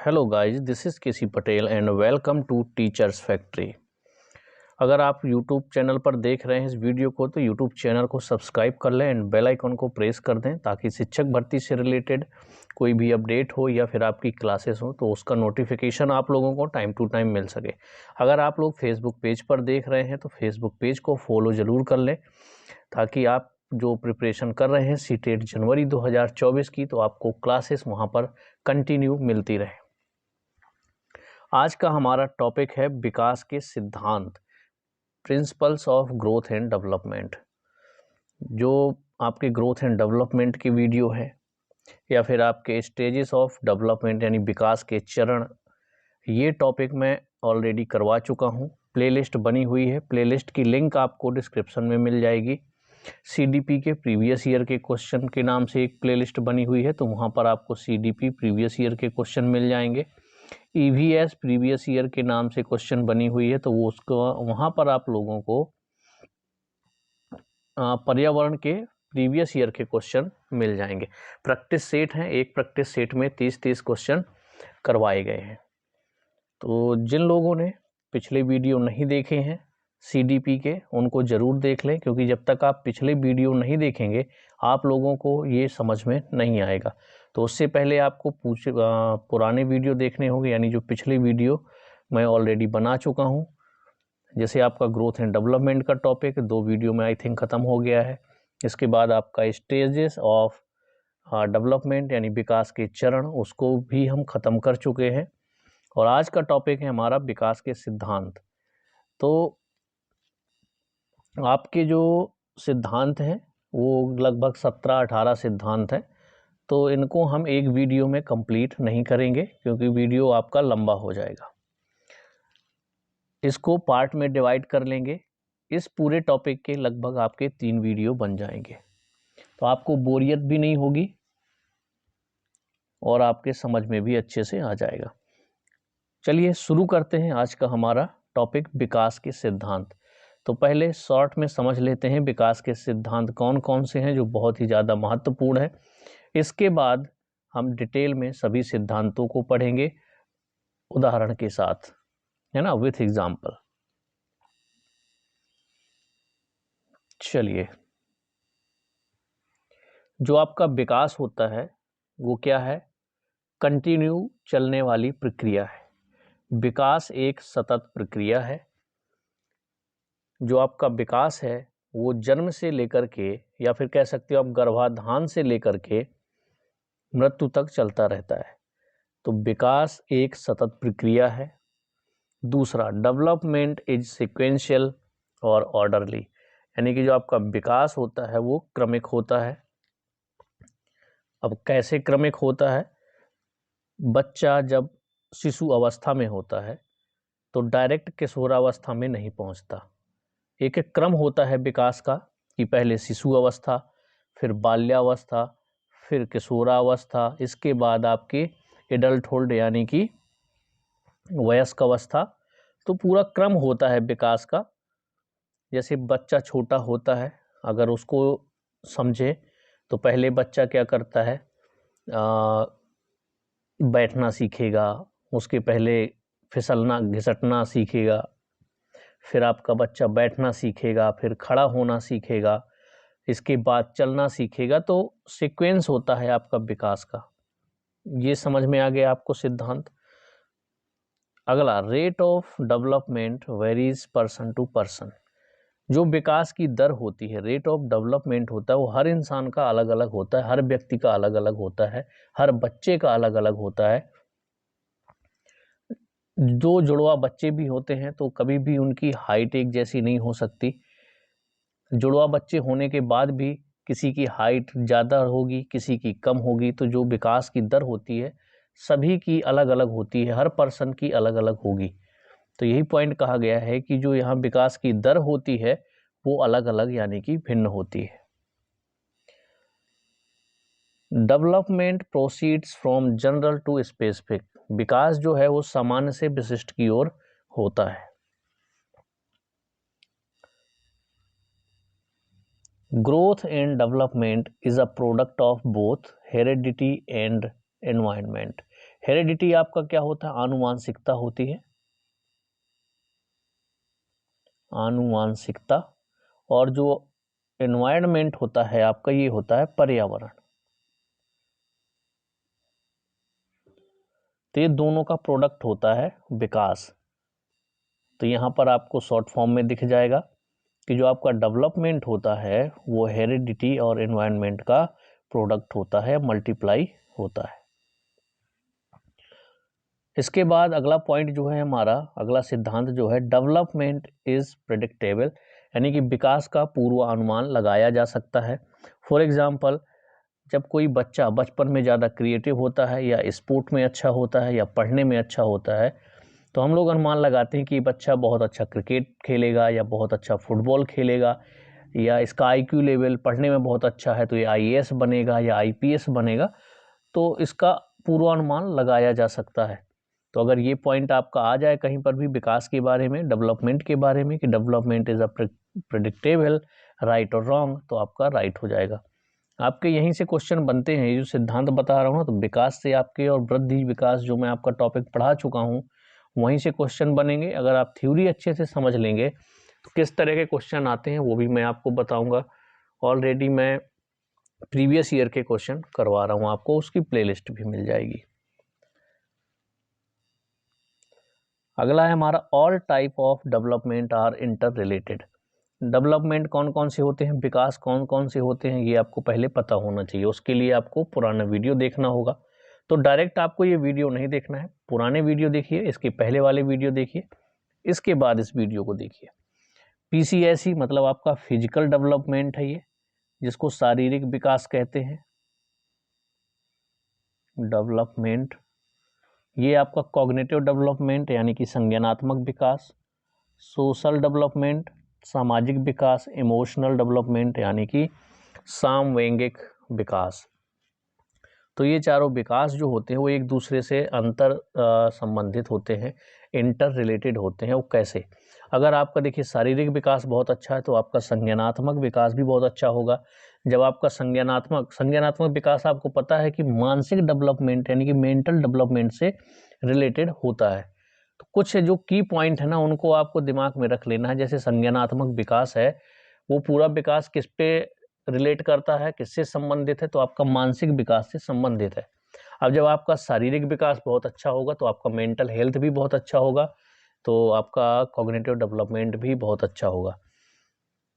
Hello guys, this is KC Patel and welcome to teachers factory. अगर आप YouTube channel पर देख रहे हैं इस वीडियो को तो यूट्यूब चैनल को सब्सक्राइब कर लें एंड बेल आइकन को प्रेस कर दें ताकि शिक्षक भर्ती से रिलेटेड कोई भी अपडेट हो या फिर आपकी क्लासेस हो तो उसका नोटिफिकेशन आप लोगों को टाइम टू टाइम मिल सके। अगर आप लोग फेसबुक पेज पर देख रहे हैं तो फेसबुक पेज को फॉलो ज़रूर कर लें ताकि आप जो प्रिपरेशन कर रहे हैं सीटेट जनवरी 2024 की तो आपको क्लासेस वहाँ पर कंटिन्यू मिलती रहे। आज का हमारा टॉपिक है विकास के सिद्धांत, principles of growth and development. जो आपके ग्रोथ एंड डेवलपमेंट की वीडियो है या फिर आपके स्टेजेस ऑफ डेवलपमेंट यानी विकास के चरण, ये टॉपिक मैं ऑलरेडी करवा चुका हूँ। प्लेलिस्ट बनी हुई है, प्लेलिस्ट की लिंक आपको डिस्क्रिप्शन में मिल जाएगी। सीडीपी के प्रीवियस ईयर के क्वेश्चन के नाम से एक प्लेलिस्ट बनी हुई है तो वहाँ पर आपको सीडीपी प्रीवियस ईयर के क्वेश्चन मिल जाएंगे। ईवीएस प्रीवियस ईयर के नाम से क्वेश्चन बनी हुई है तो वो उसको वहाँ पर आप लोगों को पर्यावरण के प्रीवियस ईयर के क्वेश्चन मिल जाएंगे। प्रैक्टिस सेट हैं, एक प्रैक्टिस सेट में 30-30 क्वेश्चन करवाए गए हैं। तो जिन लोगों ने पिछले वीडियो नहीं देखे हैं सीडीपी के, उनको ज़रूर देख लें क्योंकि जब तक आप पिछले वीडियो नहीं देखेंगे आप लोगों को ये समझ में नहीं आएगा। तो उससे पहले आपको पुराने वीडियो देखने होंगे, यानी जो पिछले वीडियो मैं ऑलरेडी बना चुका हूँ। जैसे आपका ग्रोथ एंड डेवलपमेंट का टॉपिक 2 वीडियो में आई थिंक ख़त्म हो गया है। इसके बाद आपका स्टेजेस ऑफ डेवलपमेंट यानी विकास के चरण, उसको भी हम ख़त्म कर चुके हैं। और आज का टॉपिक है हमारा विकास के सिद्धांत। तो आपके जो सिद्धांत हैं वो लगभग 17-18 सिद्धांत हैं, तो इनको हम एक वीडियो में कंप्लीट नहीं करेंगे क्योंकि वीडियो आपका लंबा हो जाएगा। इसको पार्ट में डिवाइड कर लेंगे। इस पूरे टॉपिक के लगभग आपके 3 वीडियो बन जाएंगे तो आपको बोरियत भी नहीं होगी और आपके समझ में भी अच्छे से आ जाएगा। चलिए शुरू करते हैं आज का हमारा टॉपिक, विकास के सिद्धांत। तो पहले शॉर्ट में समझ लेते हैं विकास के सिद्धांत कौन कौन से हैं जो बहुत ही ज़्यादा महत्वपूर्ण है। इसके बाद हम डिटेल में सभी सिद्धांतों को पढ़ेंगे उदाहरण के साथ, है ना, विथ एग्जाम्पल। चलिए, जो आपका विकास होता है वो क्या है? कंटिन्यू चलने वाली प्रक्रिया है। विकास एक सतत प्रक्रिया है। जो आपका विकास है वो जन्म से लेकर के या फिर कह सकते हो आप गर्भाधान से लेकर के मृत्यु तक चलता रहता है। तो विकास एक सतत प्रक्रिया है। दूसरा, डेवलपमेंट इज सिक्वेंशियल और ऑर्डरली, यानी कि जो आपका विकास होता है वो क्रमिक होता है। अब कैसे क्रमिक होता है? बच्चा जब शिशु अवस्था में होता है तो डायरेक्ट किशोरावस्था में नहीं पहुंचता। एक एक क्रम होता है विकास का कि पहले शिशु अवस्था, फिर बाल्यावस्था, फिर किशोरावस्था, इसके बाद आपके एडल्टहुड यानी कि वयस्क अवस्था। तो पूरा क्रम होता है विकास का। जैसे बच्चा छोटा होता है, अगर उसको समझे तो पहले बच्चा क्या करता है, बैठना सीखेगा, उसके पहले फिसलना घिसटना सीखेगा, फिर आपका बच्चा बैठना सीखेगा, फिर खड़ा होना सीखेगा, इसके बाद चलना सीखेगा। तो सीक्वेंस होता है आपका विकास का। ये समझ में आ गया आपको सिद्धांत। अगला, rate of development varies person to person. जो विकास की दर होती है, रेट ऑफ डेवलपमेंट होता है, वो हर इंसान का अलग अलग होता है, हर व्यक्ति का अलग अलग होता है, हर बच्चे का अलग अलग होता है। जो जुड़वा बच्चे भी होते हैं तो कभी भी उनकी हाइट एक जैसी नहीं हो सकती। जुड़वा बच्चे होने के बाद भी किसी की हाइट ज़्यादा होगी, किसी की कम होगी। तो जो विकास की दर होती है सभी की अलग अलग होती है, हर पर्सन की अलग अलग होगी। तो यही पॉइंट कहा गया है कि जो यहाँ विकास की दर होती है वो अलग अलग यानी कि भिन्न होती है। Development proceeds from general to specific. विकास जो है वो सामान्य से विशिष्ट की ओर होता है। Growth and development is a product of both heredity and environment. Heredity आपका क्या होता है? आनुवांशिकता होती है, आनुवांशिकता। और जो एनवायरनमेंट होता है आपका, ये होता है पर्यावरण। तो ये दोनों का प्रोडक्ट होता है विकास। तो यहाँ पर आपको शॉर्ट फॉर्म में दिख जाएगा कि जो आपका डेवलपमेंट होता है वो हेरिडिटी और एनवायरनमेंट का प्रोडक्ट होता है, मल्टीप्लाई होता है। इसके बाद अगला पॉइंट जो है हमारा, अगला सिद्धांत जो है, डेवलपमेंट इज प्रेडिक्टेबल, यानी कि विकास का पूर्वानुमान लगाया जा सकता है। फॉर एग्जाम्पल, जब कोई बच्चा बचपन में ज़्यादा क्रिएटिव होता है या स्पोर्ट में अच्छा होता है या पढ़ने में अच्छा होता है, तो हम लोग अनुमान लगाते हैं कि बच्चा बहुत अच्छा क्रिकेट खेलेगा या बहुत अच्छा फुटबॉल खेलेगा, या इसका आईक्यू लेवल पढ़ने में बहुत अच्छा है तो ये आईएएस बनेगा या आईपीएस बनेगा। तो इसका पूर्वानुमान लगाया जा सकता है। तो अगर ये पॉइंट आपका आ जाए कहीं पर भी विकास के बारे में, डेवलपमेंट के बारे में, कि development is a predictable, right और रॉन्ग, तो आपका राइट हो जाएगा। आपके यहीं से क्वेश्चन बनते हैं। ये जो सिद्धांत बता रहा हूँ ना, तो विकास से आपके और वृद्धि विकास जो मैं आपका टॉपिक पढ़ा चुका हूँ, वहीं से क्वेश्चन बनेंगे। अगर आप थ्योरी अच्छे से समझ लेंगे तो किस तरह के क्वेश्चन आते हैं वो भी मैं आपको बताऊंगा। ऑलरेडी मैं प्रीवियस ईयर के क्वेश्चन करवा रहा हूँ आपको, उसकी प्लेलिस्ट भी मिल जाएगी। अगला है हमारा, all type of development are inter related. Development कौन कौन से होते हैं, विकास कौन कौन से होते हैं, ये आपको पहले पता होना चाहिए। उसके लिए आपको पुराना वीडियो देखना होगा। तो डायरेक्ट आपको ये वीडियो नहीं देखना है, पुराने वीडियो देखिए, इसके पहले वाले वीडियो देखिए, इसके बाद इस वीडियो को देखिए। पीसीएसई मतलब आपका फिजिकल डेवलपमेंट है ये, जिसको शारीरिक विकास कहते हैं, डेवलपमेंट। ये आपका कॉग्निटिव डेवलपमेंट यानी कि संज्ञानात्मक विकास, सोशल डेवलपमेंट सामाजिक विकास, इमोशनल डेवलपमेंट यानी कि सामवेंगिक विकास। तो ये चारों विकास जो होते हैं वो एक दूसरे से अंतर संबंधित होते हैं, इंटर रिलेटेड होते हैं। वो कैसे? अगर आपका देखिए शारीरिक विकास बहुत अच्छा है तो आपका संज्ञानात्मक विकास भी बहुत अच्छा होगा। जब आपका संज्ञानात्मक विकास आपको पता है कि मानसिक डेवलपमेंट यानी कि मेंटल डेवलपमेंट से रिलेटेड होता है। तो कुछ जो की पॉइंट है ना, उनको आपको दिमाग में रख लेना है। जैसे संज्ञानात्मक विकास है, वो पूरा विकास किस पे रिलेट करता है, किससे संबंधित है? तो आपका मानसिक विकास से संबंधित है। अब जब आपका शारीरिक विकास बहुत अच्छा होगा तो आपका मेंटल हेल्थ भी बहुत अच्छा होगा, तो आपका कॉग्निटिव डेवलपमेंट भी बहुत अच्छा होगा।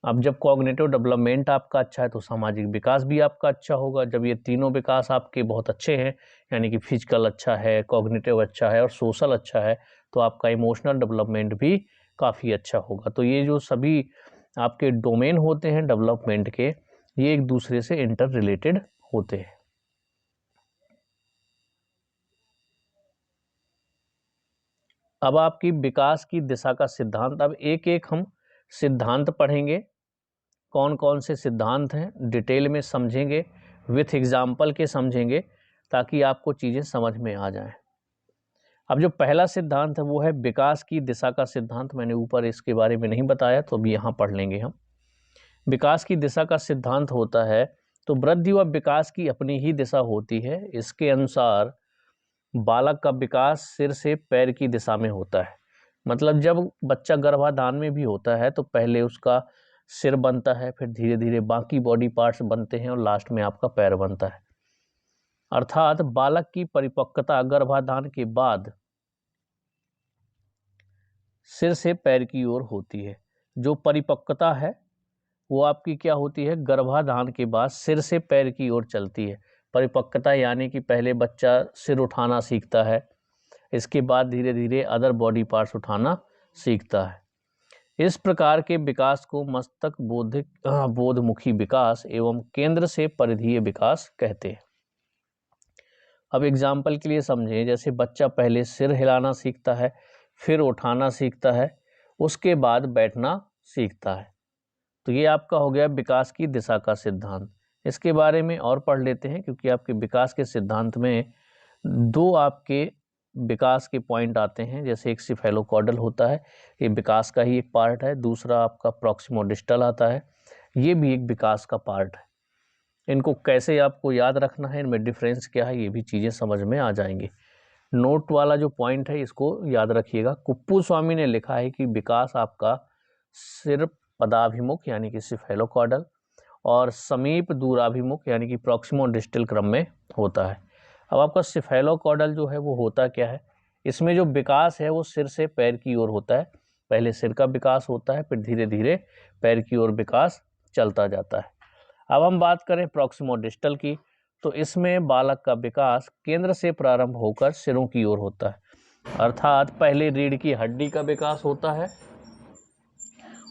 अब जब कॉग्निटिव डेवलपमेंट आपका अच्छा है तो सामाजिक विकास भी आपका अच्छा होगा। जब ये तीनों विकास आपके बहुत अच्छे हैं, यानी कि फिजिकल अच्छा है, कॉग्निटिव अच्छा है और सोशल अच्छा है, तो आपका इमोशनल डेवलपमेंट भी काफ़ी अच्छा होगा। तो ये जो सभी आपके डोमेन होते हैं डेवलपमेंट के, ये एक दूसरे से इंटर रिलेटेड होते हैं। अब आपकी विकास की दिशा का सिद्धांत, अब एक एक हम सिद्धांत पढ़ेंगे। कौन कौन से सिद्धांत हैं डिटेल में समझेंगे, विथ एग्जाम्पल के समझेंगे, ताकि आपको चीज़ें समझ में आ जाएं। अब जो पहला सिद्धांत है वो है विकास की दिशा का सिद्धांत। मैंने ऊपर इसके बारे में नहीं बताया, तो अभी यहाँ पढ़ लेंगे हम। विकास की दिशा का सिद्धांत होता है, तो वृद्धि व विकास की अपनी ही दिशा होती है। इसके अनुसार बालक का विकास सिर से पैर की दिशा में होता है। मतलब जब बच्चा गर्भाधान में भी होता है तो पहले उसका सिर बनता है, फिर धीरे धीरे बाकी बॉडी पार्ट्स बनते हैं और लास्ट में आपका पैर बनता है। अर्थात बालक की परिपक्वता गर्भाधान के बाद सिर से पैर की ओर होती है। जो परिपक्वता है वो आपकी क्या होती है, गर्भाधान के बाद सिर से पैर की ओर चलती है। परिपक्वता यानी कि पहले बच्चा सिर उठाना सीखता है, इसके बाद धीरे धीरे अदर बॉडी पार्ट्स उठाना सीखता है। इस प्रकार के विकास को मस्तक बोधमुखी विकास एवं केंद्र से परिधीय विकास कहते हैं। अब एग्जाम्पल के लिए समझें, जैसे बच्चा पहले सिर हिलाना सीखता है, फिर उठाना सीखता है, उसके बाद बैठना सीखता है। तो ये आपका हो गया विकास की दिशा का सिद्धांत। इसके बारे में और पढ़ लेते हैं, क्योंकि आपके विकास के सिद्धांत में दो आपके विकास के पॉइंट आते हैं। जैसे एक सिफेलोकॉर्डल होता है, ये विकास का ही एक पार्ट है। दूसरा आपका प्रॉक्सिमोडिस्टल आता है, ये भी एक विकास का पार्ट है। इनको कैसे आपको याद रखना है, इनमें डिफरेंस क्या है, ये भी चीज़ें समझ में आ जाएंगी। नोट वाला जो पॉइंट है इसको याद रखिएगा। कुप्पुस्वामी ने लिखा है कि विकास आपका सिर्फ पदाभिमुख यानी कि सिफेलोकॉर्डल और समीप दूराभिमुख यानी कि प्रॉक्सिमो डिस्टल क्रम में होता है। अब आपका सिफेलोकॉर्डल जो है वो होता क्या है, इसमें जो विकास है वो सिर से पैर की ओर होता है। पहले सिर का विकास होता है, फिर धीरे धीरे पैर की ओर विकास चलता जाता है। अब हम बात करें प्रॉक्सिमो डिस्टल की, तो इसमें बालक का विकास केंद्र से प्रारंभ होकर सिरों की ओर होता है। अर्थात पहले रीढ़ की हड्डी का विकास होता है,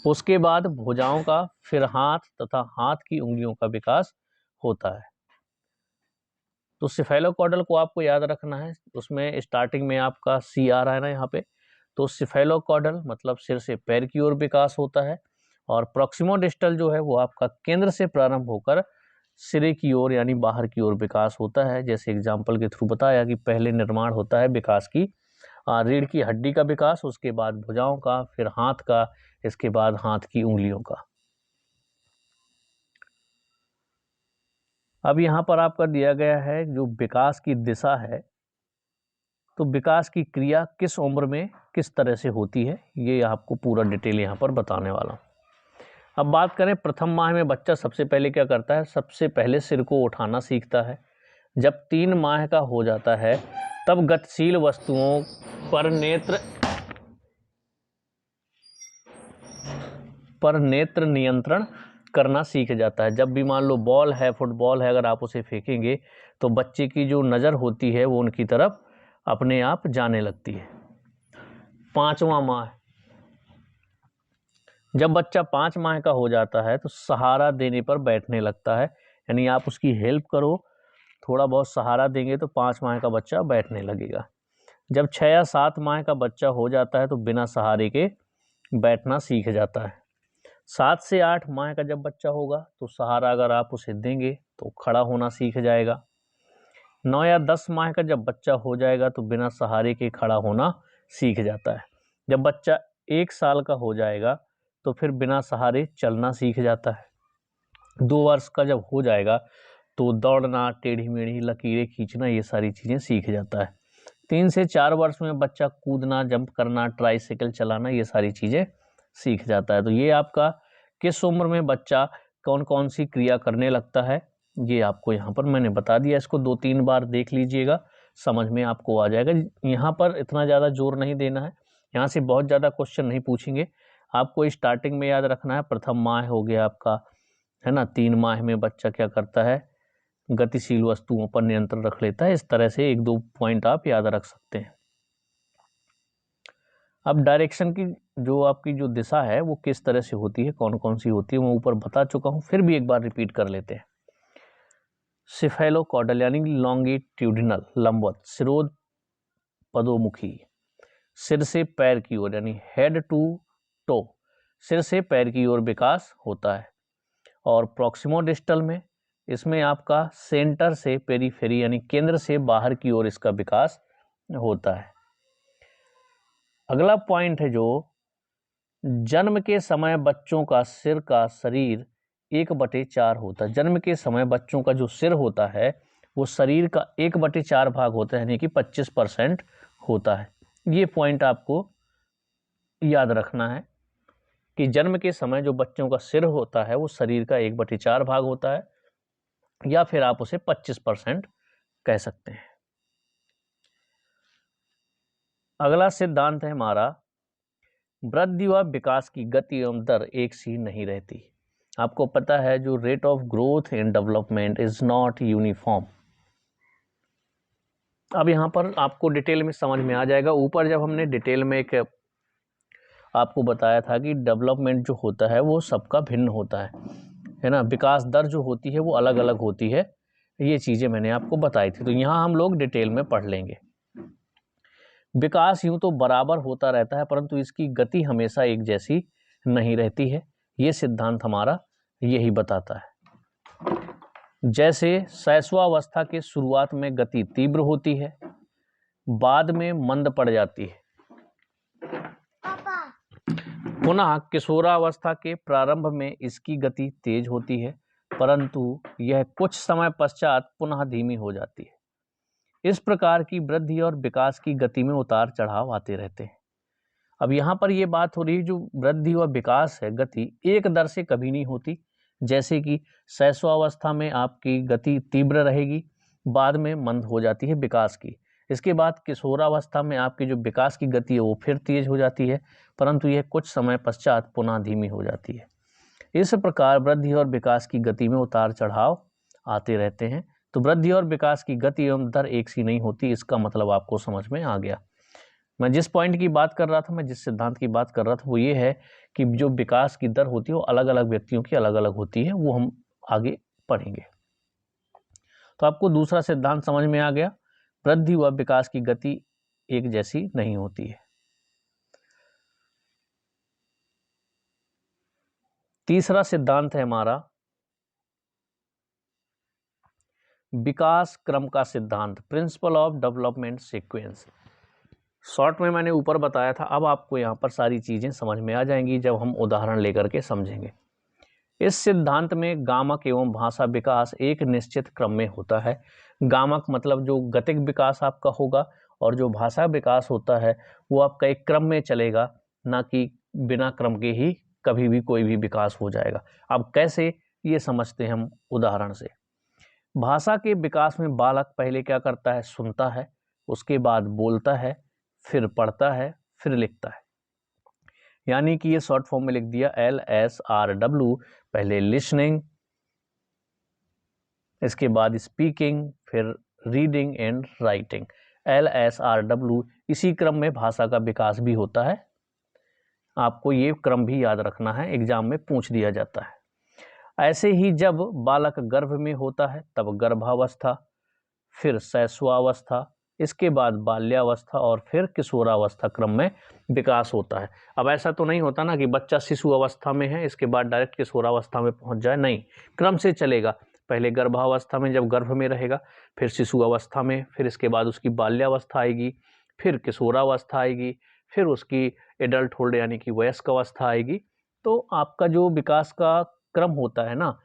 उसके बाद भुजाओं का, फिर हाथ तथा हाथ की उंगलियों का विकास होता है। तो सिफेलोकॉर्डल को आपको याद रखना है, उसमें स्टार्टिंग में आपका सी आ रहा है ना यहाँ पे, तो सिफेलोकॉर्डल मतलब सिर से पैर की ओर विकास होता है, और प्रॉक्सिमो डिस्टल जो है वो आपका केंद्र से प्रारंभ होकर सिरे की ओर यानी बाहर की ओर विकास होता है। जैसे एग्जाम्पल के थ्रू बताया कि पहले निर्माण होता है विकास की रीढ़ की हड्डी का विकास, उसके बाद भुजाओं का, फिर हाथ का, इसके बाद हाथ की उंगलियों का। अब यहाँ पर आपका दिया गया है जो विकास की दिशा है, तो विकास की क्रिया किस उम्र में किस तरह से होती है, ये आपको पूरा डिटेल यहाँ पर बताने वाला हूँ। अब बात करें प्रथम माह में बच्चा सबसे पहले क्या करता है, सबसे पहले सिर को उठाना सीखता है। जब 3 माह का हो जाता है तब गतिशील वस्तुओं पर नेत्र नियंत्रण करना सीख जाता है। जब भी मान लो बॉल है, फुटबॉल है, अगर आप उसे फेंकेंगे तो बच्चे की जो नज़र होती है वो उनकी तरफ अपने आप जाने लगती है। 5वां माह, जब बच्चा 5 माह का हो जाता है तो सहारा देने पर बैठने लगता है, यानी आप उसकी हेल्प करो, थोड़ा बहुत सहारा देंगे तो 5 माह का बच्चा बैठने लगेगा। जब 6 या 7 माह का बच्चा हो जाता है तो बिना सहारे के बैठना सीख जाता है। 7 से 8 माह का जब बच्चा होगा तो सहारा अगर आप उसे देंगे तो खड़ा होना सीख जाएगा। 9 या 10 माह का जब बच्चा हो जाएगा तो बिना सहारे के खड़ा होना सीख जाता है। जब बच्चा 1 साल का हो जाएगा तो फिर बिना सहारे चलना सीख जाता है। 2 वर्ष का जब हो जाएगा तो दौड़ना, टेढ़ी मेढ़ी लकीरें खींचना, ये सारी चीज़ें सीख जाता है। 3 से 4 वर्ष में बच्चा कूदना, जंप करना, ट्राईसाइकिल चलाना, ये सारी चीज़ें सीख जाता है। तो ये आपका किस उम्र में बच्चा कौन कौन सी क्रिया करने लगता है, ये आपको यहाँ पर मैंने बता दिया। इसको 2-3 बार देख लीजिएगा, समझ में आपको आ जाएगा। यहाँ पर इतना ज़्यादा जोर नहीं देना है, यहाँ से बहुत ज़्यादा क्वेश्चन नहीं पूछेंगे। आपको स्टार्टिंग में याद रखना है, प्रथम माह हो गया आपका, है ना। 3 माह में बच्चा क्या करता है, गतिशील वस्तुओं पर नियंत्रण रख लेता है। इस तरह से 1-2 पॉइंट आप याद रख सकते हैं। अब डायरेक्शन की जो आपकी जो दिशा है वो किस तरह से होती है, कौन कौन सी होती है, मैं ऊपर बता चुका हूँ, फिर भी एक बार रिपीट कर लेते हैं। सिफेलोकॉर्डल यानी लॉन्गिट्यूडिनल लंबवत, सिरोध पदोमुखी, सिर से पैर की ओर यानी हेड टू टो, सिर से पैर की ओर विकास होता है। और प्रॉक्सिमो डिस्टल में, इसमें आपका सेंटर से पेरीफेरी यानी केंद्र से बाहर की ओर इसका विकास होता है। अगला पॉइंट है जो जन्म के समय बच्चों का सिर का शरीर 1/4 होता है। जन्म के समय बच्चों का जो सिर होता है वो शरीर का 1/4 भाग होता है, यानी कि 25% होता है। ये पॉइंट आपको याद रखना है कि जन्म के समय जो बच्चों का सिर होता है वो शरीर का 1/4 भाग होता है, या फिर आप उसे 25% कह सकते हैं। अगला सिद्धांत है हमारा, वृद्धि व विकास की गति एवं दर एक सी नहीं रहती। आपको पता है जो rate of growth and development is not uniform. अब यहाँ पर आपको डिटेल में समझ में आ जाएगा। ऊपर जब हमने डिटेल में एक आपको बताया था कि डेवलपमेंट जो होता है वो सबका भिन्न होता है ना, विकास दर जो होती है वो अलग अलग होती है, ये चीज़ें मैंने आपको बताई थी। तो यहाँ हम लोग डिटेल में पढ़ लेंगे। विकास यूं तो बराबर होता रहता है, परंतु इसकी गति हमेशा एक जैसी नहीं रहती है, ये सिद्धांत हमारा यही बताता है। जैसे शैशवावस्था के शुरुआत में गति तीव्र होती है, बाद में मंद पड़ जाती है। पुनः किशोरावस्था के प्रारंभ में इसकी गति तेज होती है, परंतु यह कुछ समय पश्चात पुनः धीमी हो जाती है। इस प्रकार की वृद्धि और विकास की गति में उतार चढ़ाव आते रहते हैं। अब यहाँ पर ये बात हो रही है, जो वृद्धि और विकास है गति एक दर से कभी नहीं होती। जैसे कि शैशवावस्था में आपकी गति तीव्र रहेगी, बाद में मंद हो जाती है विकास की। इसके बाद किशोरावस्था में आपकी जो विकास की गति है वो फिर तेज हो जाती है, परंतु यह कुछ समय पश्चात पुनः धीमी हो जाती है। इस प्रकार वृद्धि और विकास की गति में उतार चढ़ाव आते रहते हैं। तो वृद्धि और विकास की गति एवं दर एक सी नहीं होती, इसका मतलब आपको समझ में आ गया। मैं जिस पॉइंट की बात कर रहा था, मैं जिस सिद्धांत की बात कर रहा था, वो ये है कि जो विकास की दर होती है वो अलग अलग व्यक्तियों की अलग अलग होती है, वो हम आगे पढ़ेंगे। तो आपको दूसरा सिद्धांत समझ में आ गया, वृद्धि व विकास की गति एक जैसी नहीं होती है। तीसरा सिद्धांत है हमारा विकास क्रम का सिद्धांत, principle of development sequence. Short में मैंने ऊपर बताया था, अब आपको यहाँ पर सारी चीजें समझ में आ जाएंगी जब हम उदाहरण लेकर के समझेंगे। इस सिद्धांत में गामक एवं भाषा विकास एक निश्चित क्रम में होता है। गामक मतलब जो गतिक विकास आपका होगा, और जो भाषा विकास होता है वो आपका एक क्रम में चलेगा, ना कि बिना क्रम के ही कभी भी कोई भी विकास हो जाएगा। अब कैसे, ये समझते हैं हम उदाहरण से। भाषा के विकास में बालक पहले क्या करता है, सुनता है, उसके बाद बोलता है, फिर पढ़ता है, फिर लिखता है। यानी कि ये शॉर्ट फॉर्म में लिख दिया LSRW, पहले लिसनिंग, इसके बाद स्पीकिंग, फिर रीडिंग एंड राइटिंग। LSRW, इसी क्रम में भाषा का विकास भी होता है। आपको ये क्रम भी याद रखना है, एग्जाम में पूछ दिया जाता है। ऐसे ही जब बालक गर्भ में होता है तब गर्भावस्था, फिर शैशवावस्था, इसके बाद बाल्यावस्था और फिर किशोरावस्था क्रम में विकास होता है। अब ऐसा तो नहीं होता ना कि बच्चा शिशु अवस्था में है इसके बाद डायरेक्ट किशोरावस्था में पहुंच जाए, नहीं, क्रम से चलेगा। पहले गर्भावस्था में जब गर्भ में रहेगा, फिर शिशु अवस्था में, फिर इसके बाद उसकी बाल्यावस्था आएगी, फिर किशोरावस्था आएगी, फिर उसकी एडल्टहुड यानी कि वयस्क अवस्था आएगी। तो आपका जो विकास का क्रम होता है ना,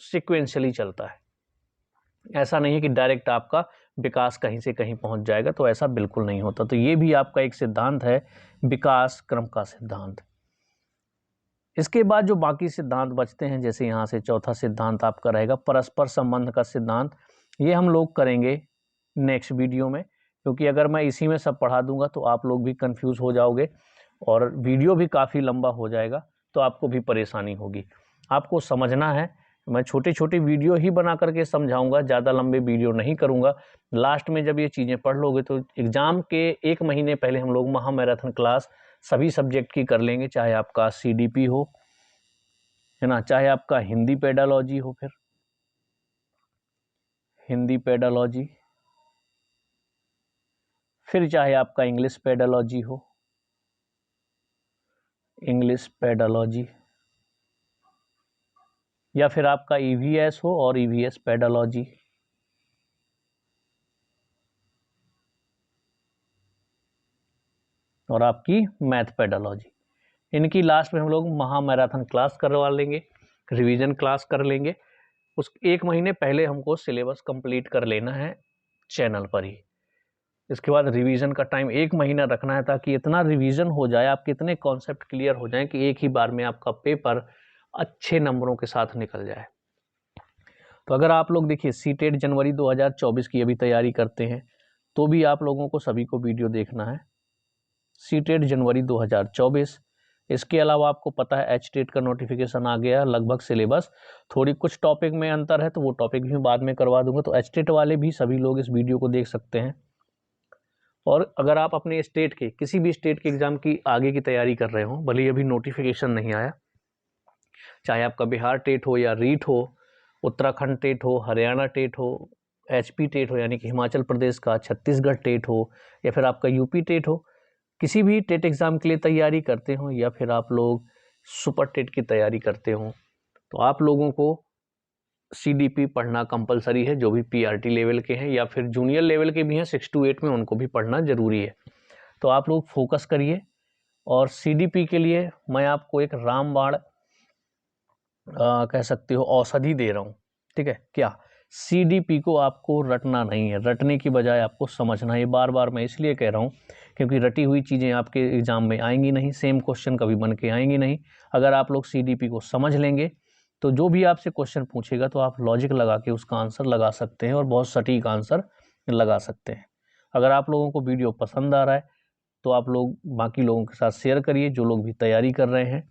सिक्वेंशियली चलता है। ऐसा नहीं है कि डायरेक्ट आपका विकास कहीं से कहीं पहुंच जाएगा, तो ऐसा बिल्कुल नहीं होता। तो ये भी आपका एक सिद्धांत है, विकास क्रम का सिद्धांत। इसके बाद जो बाकी सिद्धांत बचते हैं, जैसे यहाँ से चौथा सिद्धांत आपका रहेगा परस्पर संबंध का सिद्धांत। ये हम लोग करेंगे नेक्स्ट वीडियो में, क्योंकि अगर मैं इसी में सब पढ़ा दूंगा तो आप लोग भी कंफ्यूज हो जाओगे और वीडियो भी काफ़ी लंबा हो जाएगा, तो आपको भी परेशानी होगी। आपको समझना है, मैं छोटे छोटे वीडियो ही बना करके समझाऊंगा, ज़्यादा लंबे वीडियो नहीं करूंगा। लास्ट में जब ये चीज़ें पढ़ लोगे तो एग्ज़ाम के 1 महीने पहले हम लोग महा मैराथन क्लास सभी सब्जेक्ट की कर लेंगे, चाहे आपका CDP हो, है ना, चाहे आपका हिंदी पेडालॉजी हो, फिर हिंदी पेडालॉजी, फिर चाहे आपका इंग्लिश पेडालॉजी हो, इंग्लिश पेडालॉजी, या फिर आपका EVS हो और EVS पेडालॉजी, और आपकी मैथ पेडालॉजी। इनकी लास्ट में हम लोग महा मैराथन क्लास करवा लेंगे, रिवीजन क्लास कर लेंगे। उस 1 महीने पहले हमको सिलेबस कंप्लीट कर लेना है चैनल पर ही। इसके बाद रिवीजन का टाइम 1 महीना रखना है, ताकि इतना रिवीजन हो जाए, आपके इतने कॉन्सेप्ट क्लियर हो जाएं कि एक ही बार में आपका पेपर अच्छे नंबरों के साथ निकल जाए। तो अगर आप लोग देखिए CTET जनवरी 2024 की अभी तैयारी करते हैं, तो भी आप लोगों को सभी को वीडियो देखना है, CTET जनवरी 2024। इसके अलावा आपको पता है HTET का नोटिफिकेशन आ गया, लगभग सिलेबस थोड़ी कुछ टॉपिक में अंतर है, तो वो टॉपिक भी बाद में करवा दूंगा। तो HTET वाले भी सभी लोग इस वीडियो को देख सकते हैं। और अगर आप अपने स्टेट के किसी भी स्टेट के एग्जाम की आगे की तैयारी कर रहे हो, भले ही अभी नोटिफिकेशन नहीं आया, चाहे आपका बिहार टेट हो या रीट हो, उत्तराखंड टेट हो, हरियाणा टेट हो, HP टेट हो यानी कि हिमाचल प्रदेश का, छत्तीसगढ़ टेट हो, या फिर आपका UP टेट हो, किसी भी टेट एग्ज़ाम के लिए तैयारी करते हो, या फिर आप लोग सुपर टेट की तैयारी करते हो, तो आप लोगों को CDP पढ़ना कंपलसरी है, जो भी PRT लेवल के हैं या फिर जूनियर लेवल के भी हैं 6 to 8 में, उनको भी पढ़ना ज़रूरी है। तो आप लोग फोकस करिए। और CDP के लिए मैं आपको एक रामबाण कह सकते हो औषधि दे रहा हूँ, ठीक है। क्या CDP को आपको रटना नहीं है, रटने की बजाय आपको समझना है। ये बार बार मैं इसलिए कह रहा हूँ क्योंकि रटी हुई चीज़ें आपके एग्ज़ाम में आएंगी नहीं, सेम क्वेश्चन कभी बन के आएंगी नहीं। अगर आप लोग CDP को समझ लेंगे तो जो भी आपसे क्वेश्चन पूछेगा तो आप लॉजिक लगा के उसका आंसर लगा सकते हैं और बहुत सटीक आंसर लगा सकते हैं। अगर आप लोगों को वीडियो पसंद आ रहा है तो आप लोग बाकी लोगों के साथ शेयर करिए जो लोग भी तैयारी कर रहे हैं।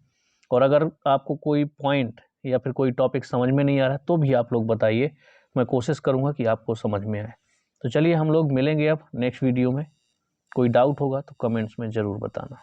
और अगर आपको कोई पॉइंट या फिर कोई टॉपिक समझ में नहीं आ रहा है तो भी आप लोग बताइए, मैं कोशिश करूँगा कि आपको समझ में आए। तो चलिए हम लोग मिलेंगे अब नेक्स्ट वीडियो में। कोई डाउट होगा तो कमेंट्स में ज़रूर बताना।